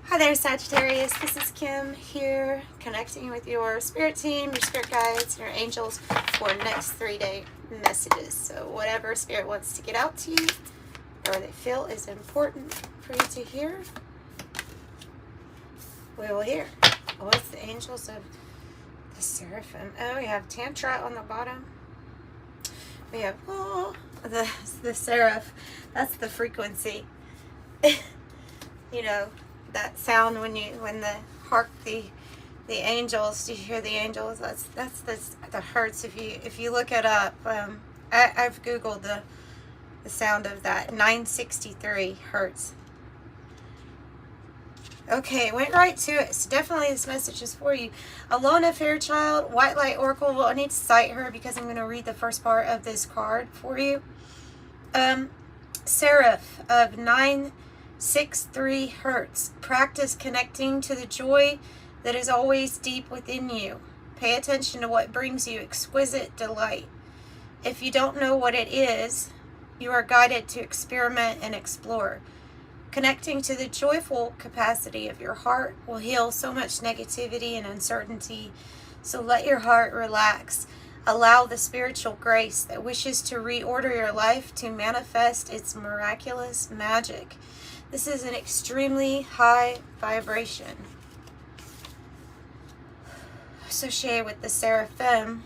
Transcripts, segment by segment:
Hi there, Sagittarius. This is Kim here, connecting with your spirit team, your spirit guides, your angels for next 3-day messages. So whatever spirit wants to get out to you or they feel is important for you to hear, we will hear. What's the angels of the seraphim? Oh, we have Tantra on the bottom. We have the seraph. That's the frequency. You know, that sound when the angels, you hear the angels. That's the hertz. If you look it up, I've googled the sound of that. 963 hertz. Okay, went right to it. So definitely this message is for you. Alona Fairchild, White Light Oracle. Well, I need to cite her because I'm going to read the first part of this card for you. Seraph of 963 hertz. Practice connecting to the joy that is always deep within you. Pay attention to what brings you exquisite delight. If you don't know what it is, you are guided to experiment and explore. Connecting to the joyful capacity of your heart will heal so much negativity and uncertainty. So let your heart relax. Allow the spiritual grace that wishes to reorder your life to manifest its miraculous magic. This is an extremely high vibration associated with the seraphim.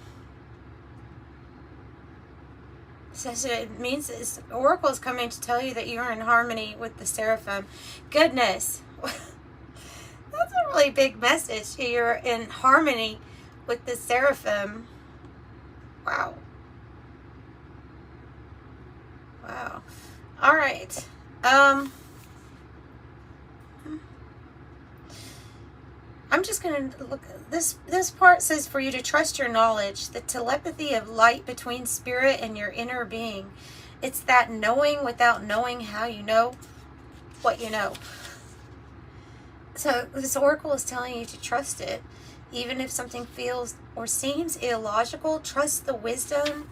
So it means this oracle is coming to tell you that you are in harmony with the seraphim. Goodness, that's a really big message. You're in harmony with the seraphim. Wow. Wow. All right. I'm just going to look. This part says for you to trust your knowledge, the telepathy of light between spirit and your inner being. It's that knowing without knowing how you know what you know. So this oracle is telling you to trust it. Even if something feels or seems illogical, trust the wisdom,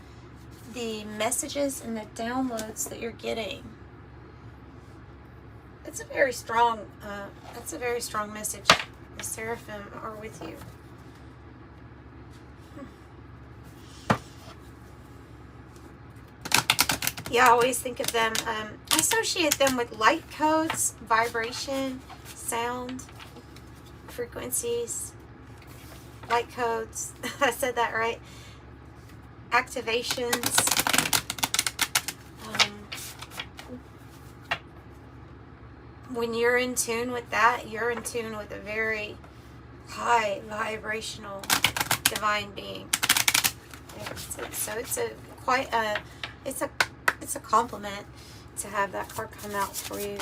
the messages, and the downloads that you're getting. It's a very strong, that's a very strong message. The seraphim are with you. Yeah, I always think of them, I associate them with light codes, vibration, sound, frequencies, light codes. I said that right. Activations. When you're in tune with that, you're in tune with a very high vibrational divine being. So it's a compliment to have that card come out for you.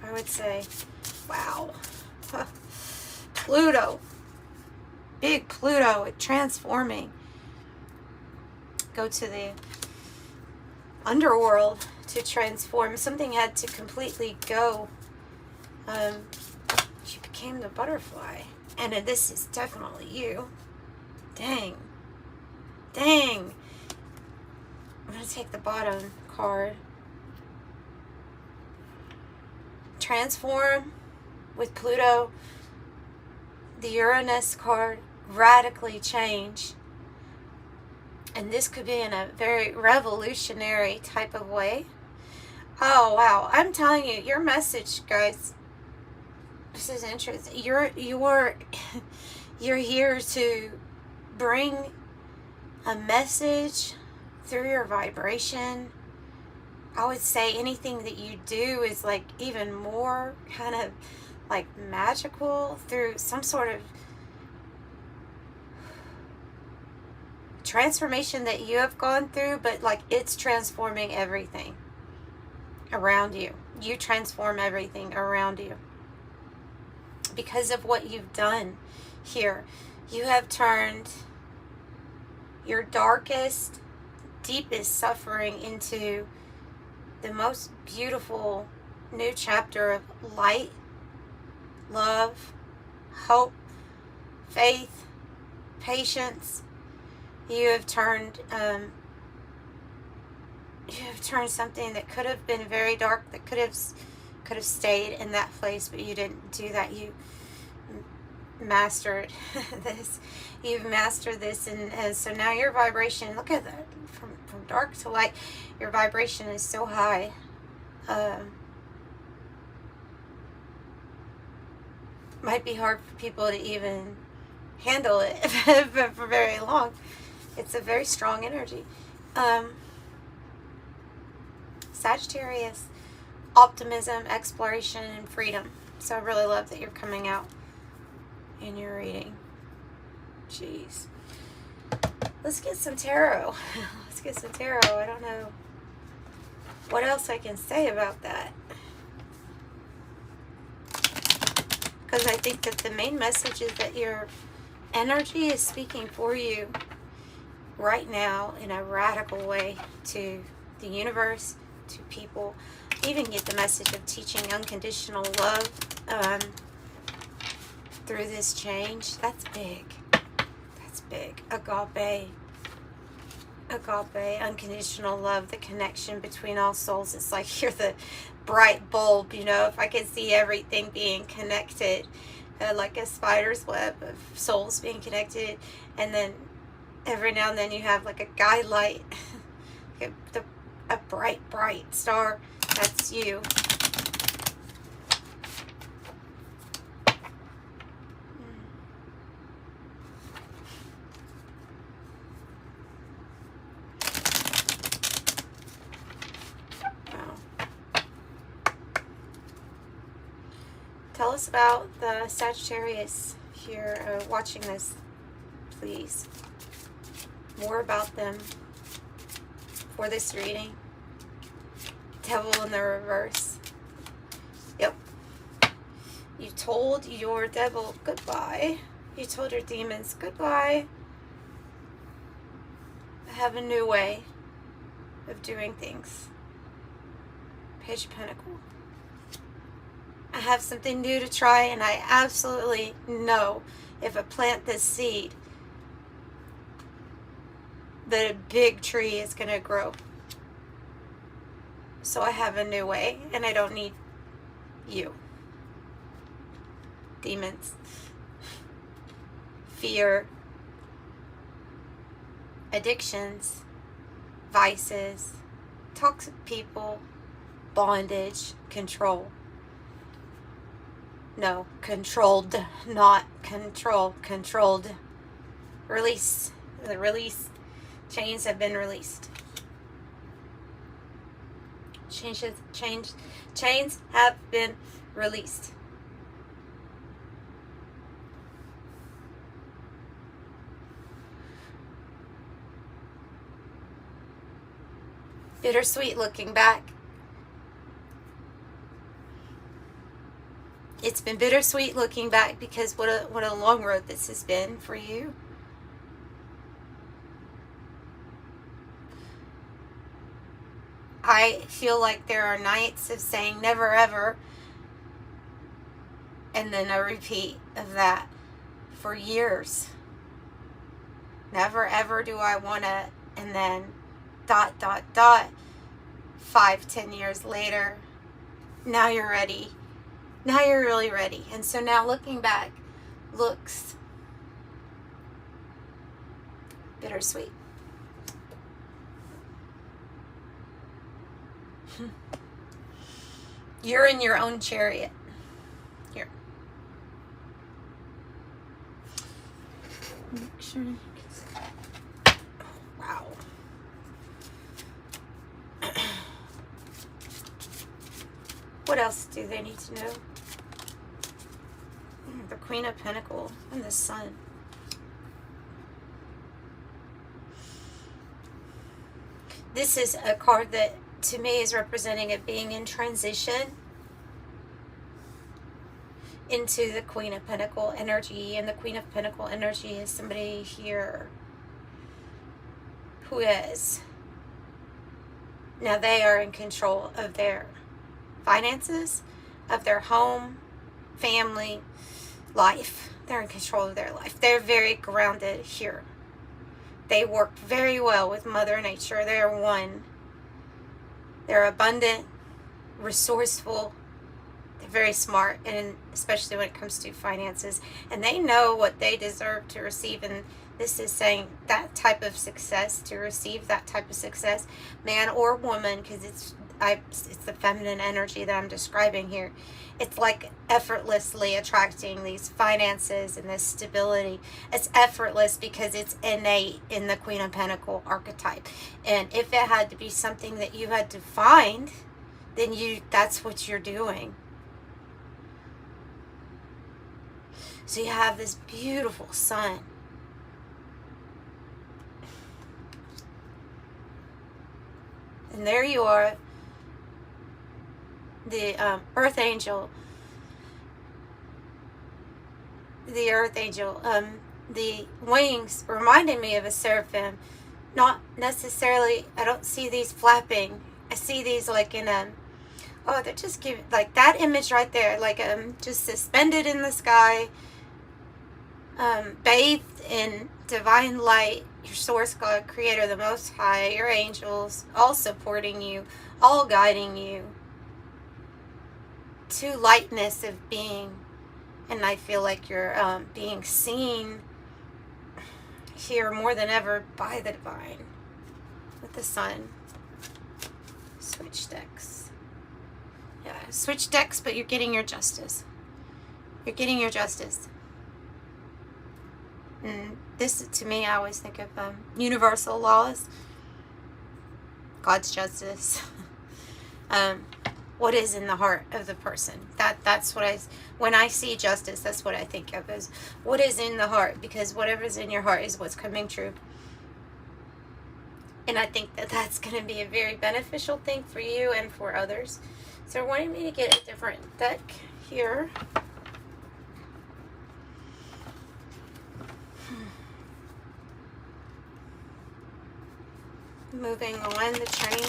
I would say, wow. Pluto, big Pluto, transforming. Go to the underworld to transform. Something had to completely go. She became the butterfly. And this is definitely you. Dang. I'm going to take the bottom card. Transform with Pluto. The Uranus card. Radically change. And this could be in a very revolutionary type of way. Oh, wow. I'm telling you, your message, guys, this is interesting. You're here to bring a message through your vibration. I would say anything that you do is like even more kind of like magical through some sort of transformation that you have gone through, but like it's transforming everything around you. You transform everything around you because of what you've done here. You have turned your darkest, deepest suffering into the most beautiful new chapter of light, love, hope, faith, patience. You have turned something that could have been very dark, that could could have stayed in that place, but you didn't do that. You mastered this. You've mastered this, and so now your vibration, look at that, from dark to light, your vibration is so high. Might be hard for people to even handle it for very long. It's a very strong energy. Sagittarius, optimism, exploration, and freedom. So I really love that you're coming out in your reading. Jeez. Let's get some tarot. Let's get some tarot. I don't know what else I can say about that. Because I think that the main message is that your energy is speaking for you right now in a radical way to the universe, to people. Even get the message of teaching unconditional love through this change. That's big. That's big. Agape, unconditional love, the connection between all souls. It's like you're the bright bulb, you know, if I could see everything being connected, like a spider's web of souls being connected, and then every now and then you have like a guide light, a bright star. That's you. Tell us about the Sagittarius here watching this, please. More about them for this reading. Devil in the reverse. Yep. You told your devil goodbye. You told your demons goodbye. I have a new way of doing things. Page of Pentacles. I have something new to try, and I absolutely know if I plant this seed that a big tree is going to grow. So I have a new way, and I don't need you. Demons. Fear. Addictions. Vices. Toxic people. Bondage. Control. No, controlled, not control, controlled. Release. The release. Chains have been released. Chains have been released. Bittersweet looking back. It's been bittersweet looking back because what a long road this has been for you. I feel like there are nights of saying never ever, and then a repeat of that for years. Never ever do I want to, and then ... 5-10 years later, now you're ready. Now you're really ready. And so now looking back looks bittersweet. You're in your own chariot. Here. Make sure. Wow. What else do they need to know? The Queen of Pentacles and the Sun. This is a card that to me is representing a being in transition into the Queen of Pentacles energy. And the Queen of Pentacles energy is somebody here who is, now they are in control of their finances, of their home, family, life. They're in control of their life. They're very grounded here. They work very well with Mother Nature. They're one. They're abundant, resourceful, They're very smart, and especially when it comes to finances, and they know what they deserve to receive. And this is saying that type of success, to receive that type of success, man or woman, because it's the feminine energy that I'm describing here. It's like effortlessly attracting these finances and this stability. It's effortless because it's innate in the Queen of Pentacles archetype. And if it had to be something that you had to find, then that's what you're doing. So you have this beautiful sun. And there you are, the earth angel. The earth angel. The wings reminded me of a seraphim. Not necessarily, I don't see these flapping. I see these like in oh, they're just giving, like that image right there, like just suspended in the sky, bathed in divine light, your source God, creator, the most high, your angels, all supporting you, all guiding you to lightness of being. And I feel like you're being seen here more than ever by the divine with the sun. Switch decks. Yeah, switch decks, but you're getting your justice. You're getting your justice. And this, to me, I always think of universal laws, God's justice. What is in the heart of the person? That's what when I see justice, that's what I think of as what is in the heart, because whatever's in your heart is what's coming true. And I think that that's going to be a very beneficial thing for you and for others. So they're wanting me to get a different deck here. Moving on the train.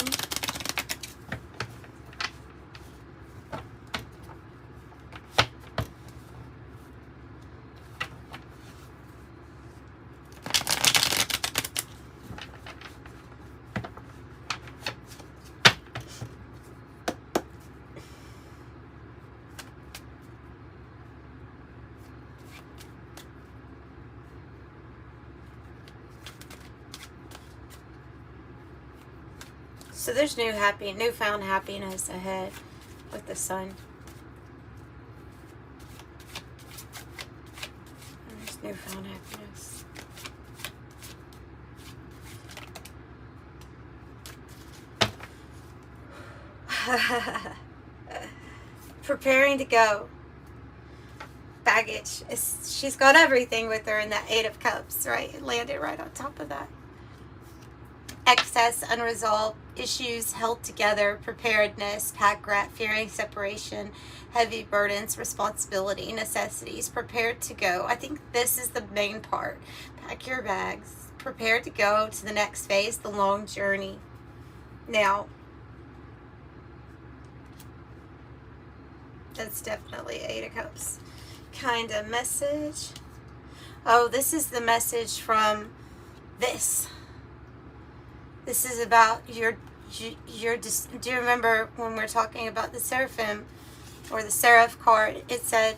So there's newfound happiness ahead with the sun. There's newfound happiness. Preparing to go. Baggage. She's got everything with her in that Eight of Cups, right? It landed right on top of that. Excess, unresolved issues held together, preparedness, pack rat, fearing separation, heavy burdens, responsibility, necessities, prepared to go. I think this is the main part. Pack your bags, prepared to go to the next phase, the long journey. Now, that's definitely Eight of Cups kind of message. Oh, this is the message from this. This is about your do you remember when we were talking about the seraphim or the seraph card? It said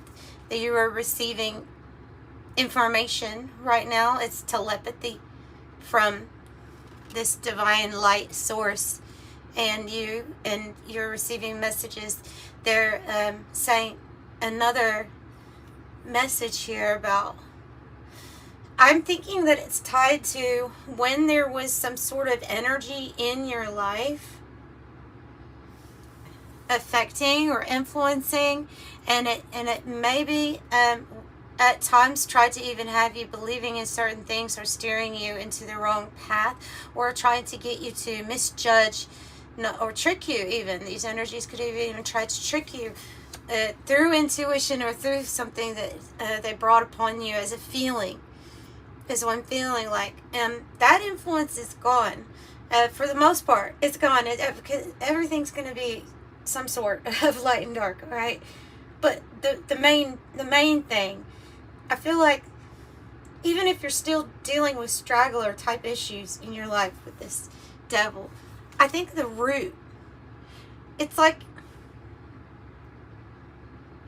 that you are receiving information right now. It's telepathy from this divine light source, and you're receiving messages. They're saying another message here about, I'm thinking that it's tied to when there was some sort of energy in your life affecting or influencing, and it maybe at times tried to even have you believing in certain things or steering you into the wrong path, or trying to get you to misjudge or trick you. Even these energies could have even tried to trick you through intuition or through something that they brought upon you as a feeling. Is what I'm feeling like. That influence is gone. For the most part, it's gone. Because everything's going to be some sort of light and dark, right? But the main thing, I feel like, even if you're still dealing with straggler type issues in your life with this devil, I think the root, it's like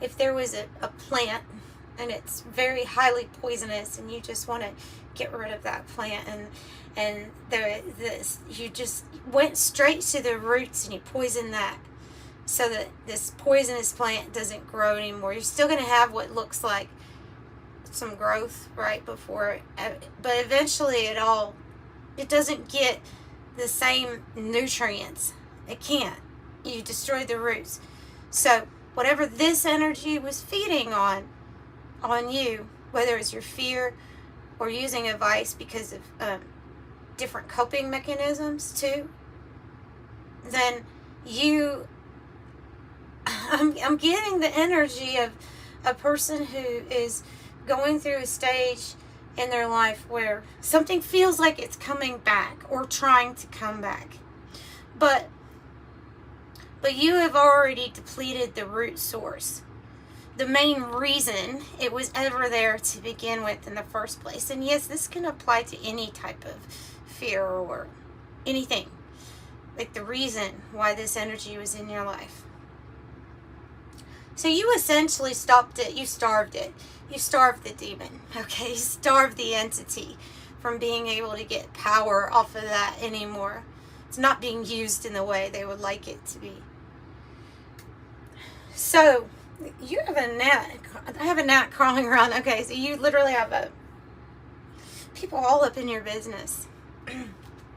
if there was a plant and it's very highly poisonous and you just want to get rid of that plant, and you just went straight to the roots and you poisoned that so that this poisonous plant doesn't grow anymore. You're still going to have what looks like some growth right before it, but eventually it doesn't get the same nutrients. It can't. You destroy the roots. So whatever this energy was feeding on you, whether it's your fear or using a vice because of different coping mechanisms too, then I'm getting the energy of a person who is going through a stage in their life where something feels like it's coming back or trying to come back. But you have already depleted the root source, the main reason it was ever there to begin with in the first place. And yes, this can apply to any type of fear or anything. Like the reason why this energy was in your life. So you essentially stopped it. You starved it. You starved the demon. Okay? You starved the entity from being able to get power off of that anymore. It's not being used in the way they would like it to be. So you have a gnat. I have a gnat crawling around. Okay, so you literally have people all up in your business.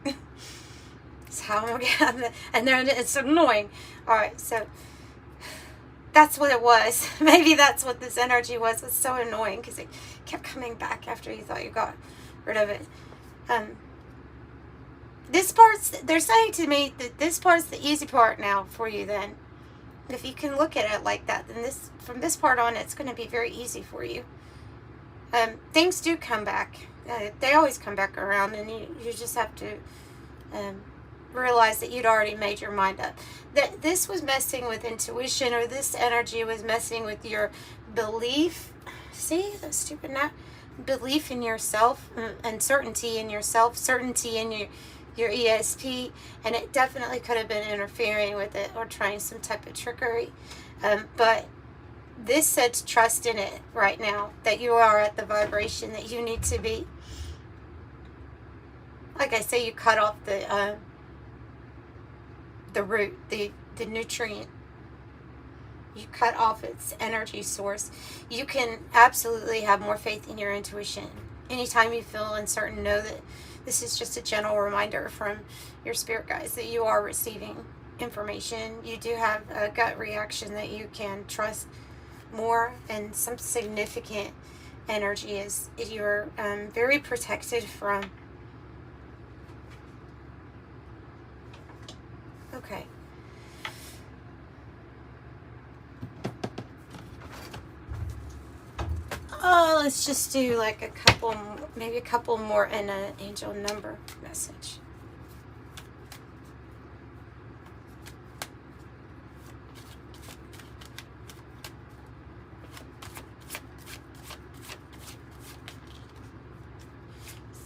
That's how I'm getting, and it's annoying. All right, so that's what it was. Maybe that's what this energy was. It's so annoying because it kept coming back after you thought you got rid of it. This part's, they're saying to me that this part's the easy part now for you then. If you can look at it like that, then from this part on, it's going to be very easy for you. Things do come back. They always come back around, and you just have to realize that you'd already made your mind up. That this was messing with intuition, or this energy was messing with your belief. See, that stupid gnat? Belief in yourself, and certainty in yourself, certainty in your ESP, and it definitely could have been interfering with it or trying some type of trickery. But this said to trust in it right now, that you are at the vibration that you need to be. Like I say, you cut off the root, the nutrient. You cut off its energy source. You can absolutely have more faith in your intuition. Anytime you feel uncertain, know that this is just a gentle reminder from your spirit guides that you are receiving information. You do have a gut reaction that you can trust more, and some significant energy is you're very protected from. Okay. Oh, let's just do like a couple, maybe a couple more and an angel number message.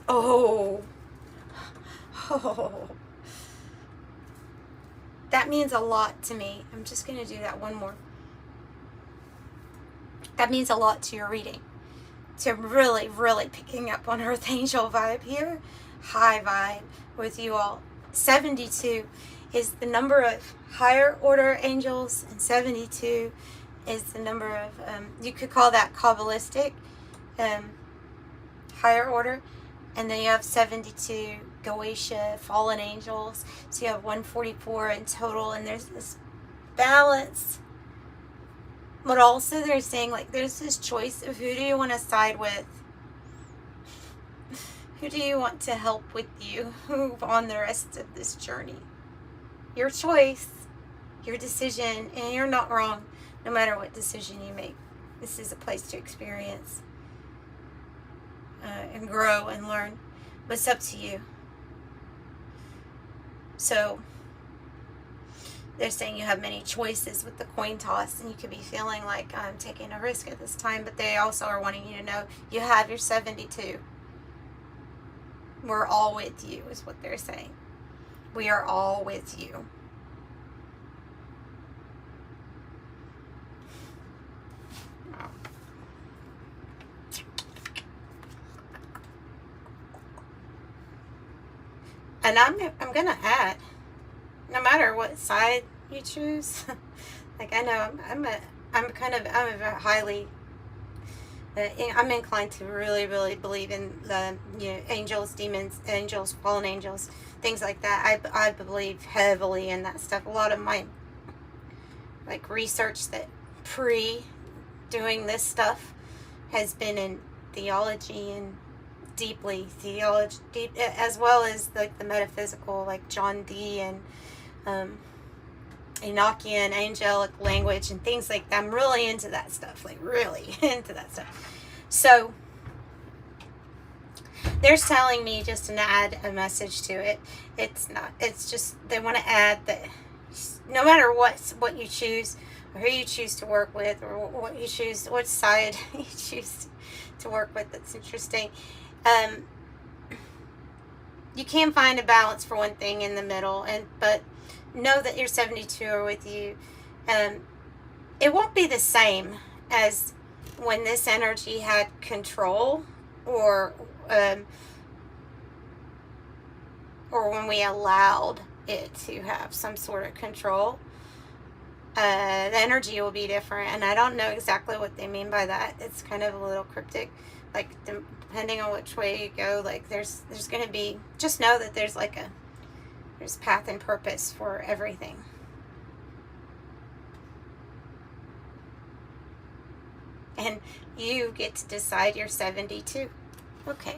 Oh. That means a lot to me. I'm just going to do that one more. That means a lot to your reading. So really, really picking up on Earth Angel vibe here. High vibe with you all. 72 is the number of higher order angels, and 72 is the number of, you could call that Kabbalistic, higher order. And then you have 72 Goetia, fallen angels. So you have 144 in total, and there's this balance. But also they're saying, like, there's this choice of who do you want to side with? Who do you want to help with you move on the rest of this journey? Your choice, your decision, and you're not wrong no matter what decision you make. This is a place to experience and grow and learn. But it's up to you. So they're saying you have many choices with the coin toss, and you could be feeling like I'm taking a risk at this time, but they also are wanting you to know you have your 72. We're all with you is what they're saying. We are all with you. And I'm gonna add, no matter what side you choose. Like, I know I'm a highly, I'm inclined to really, really believe in the, you know, angels, demons, angels, fallen angels, things like that. I believe heavily in that stuff. A lot of my, like, research that doing this stuff has been in theology and deeply theology, as well as like the metaphysical, like John Dee and Enochian, angelic language and things like that. I'm really into that stuff, like really into that stuff. So they're telling me just to add a message to it. It's not, it's just, they want to add that no matter what you choose, or who you choose to work with, or what you choose, what side you choose to work with, that's interesting. You can find a balance for one thing in the middle, but know that your 72 are with you. It won't be the same as when this energy had control, or when we allowed it to have some sort of control. The energy will be different, and I don't know exactly what they mean by that. It's kind of a little cryptic, like depending on which way you go. Like there's going to be, just know that there's path and purpose for everything. And you get to decide your 72. Okay.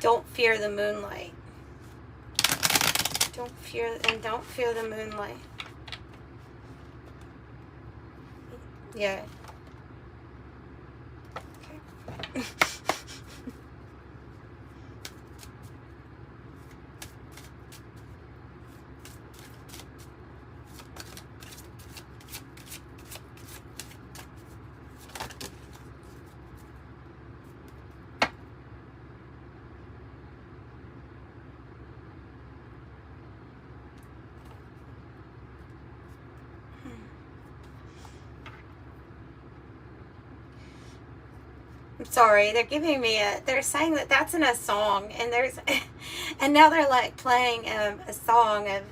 Don't fear the moonlight. Don't fear the moonlight. Yeah. Okay. I'm sorry, they're giving me they're saying that that's in a song, and and now they're like playing a song of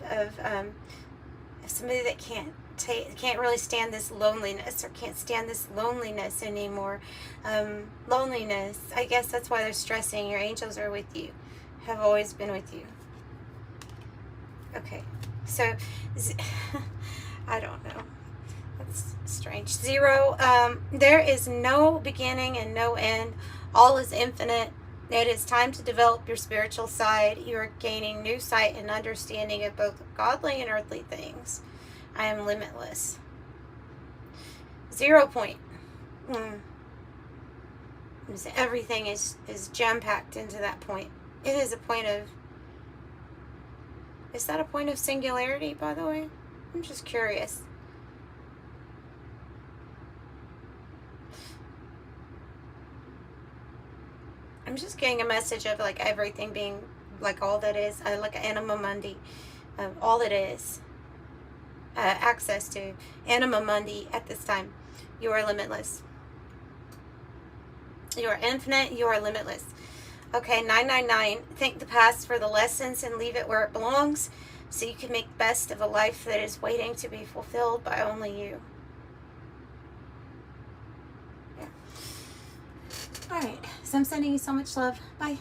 somebody that can't really stand this loneliness, or can't stand this loneliness anymore. Loneliness, I guess that's why they're stressing your angels are with you, have always been with you. Okay, so I don't know. That's strange. 0, there is no beginning and no end. All is infinite. It is time to develop your spiritual side. You are gaining new sight and understanding of both godly and earthly things. I am limitless. 0 point. Everything is jam-packed into that point. It is a point of... Is that a point of singularity, by the way? I'm just curious. I'm just getting a message of like everything being like all that is, like anima mundi, all that is, access to anima mundi at this time. You are limitless. You are infinite. You are limitless. Okay, 999. Thank the past for the lessons and leave it where it belongs, so you can make the best of a life that is waiting to be fulfilled by only you. Yeah. All right. So I'm sending you so much love. Bye.